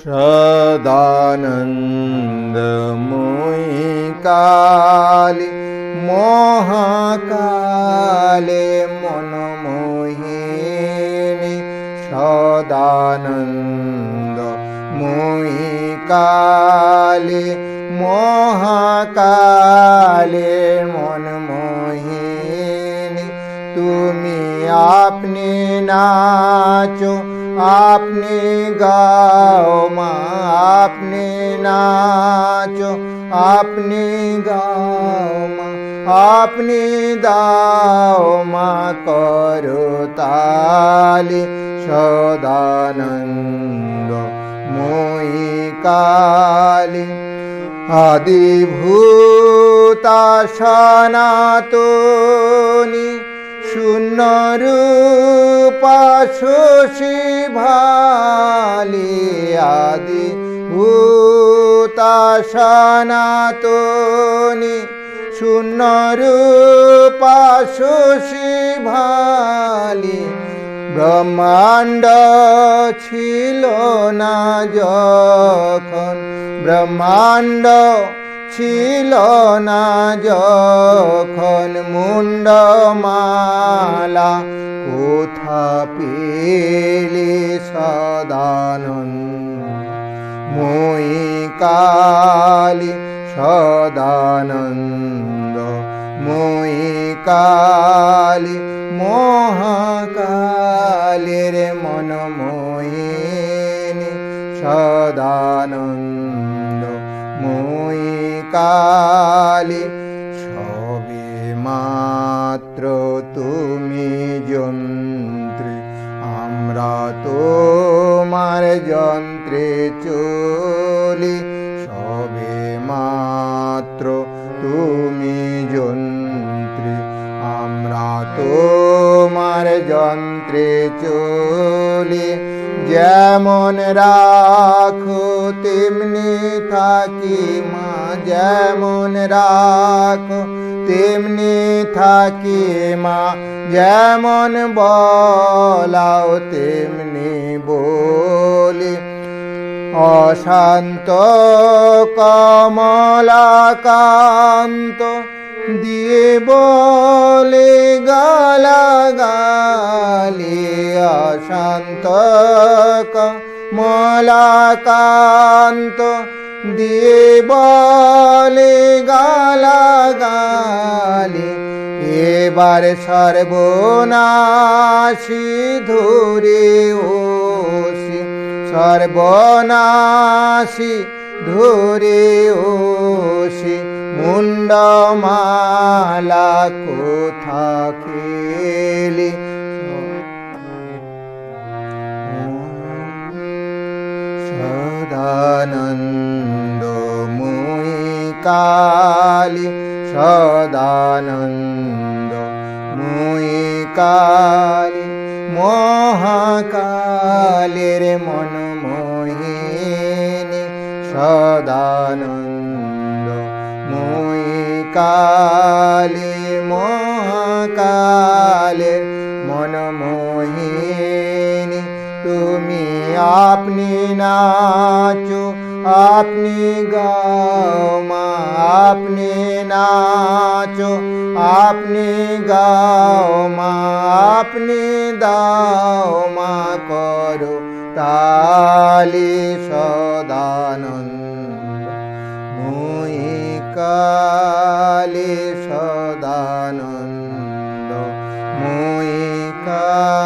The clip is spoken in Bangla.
सदानन्दमयी काली महाकाले मनमोहिनी सदानन्दमयी काली महाकाले मनमोहिनी तुमी आपनी नाचो आपनी गाओ माँ आपनी नाचो आपनी गाओ माँ आपनी दाओ माँ करो ताली सदानन्दमयी काली आदिभूता सनातनी शून्य रूपा शोषी भाली आदिभूता सनातनी शून्य रूपा शोषी भाली ब्रह्मांड छिलो ना जखन ब्रह्मांड छिलो ना जखन मुंडमाला कोथा पेले सदानन्दमयी काली सदानन्दमयी काली महाकालेर मनमोहिनी सदानन्दमयी काली सবে मात्र तुमी যন্ত্রী আমরা তোমার যন্ত্রে চলি সবে মাত্র তুমি যন্ত্রী আমরা তোমার যন্ত্রে চলি যেমন রাখো তেমনি থাকি মা যেমন রাখো তেমনি থাকি মা যেমন বলাও তেমনি বলি অশান্ত কমলাকান্ত দিয়ে বলে গালাগালি অশান্ত কমলাকান্ত দিয়ে বলে গালাগালি এবার সর্বনাশী ধরে ওসি সর্বনাশী ধরে ওসি মুন্ডমালা কোথা খেলি সদানন্দময়ী কালী সদানন্দময়ী কালী মহাকালের মনমোহিনী সদানন্দময়ী কালী মহাকালের মনমোহিনী তুমি আপনি নাচো আপনি গাও মা আপনি নাচো আপনি গাও মা আপনি দাও মা করো তালি সদানন্দময়ী কালী সদানন্দময়ী কালী।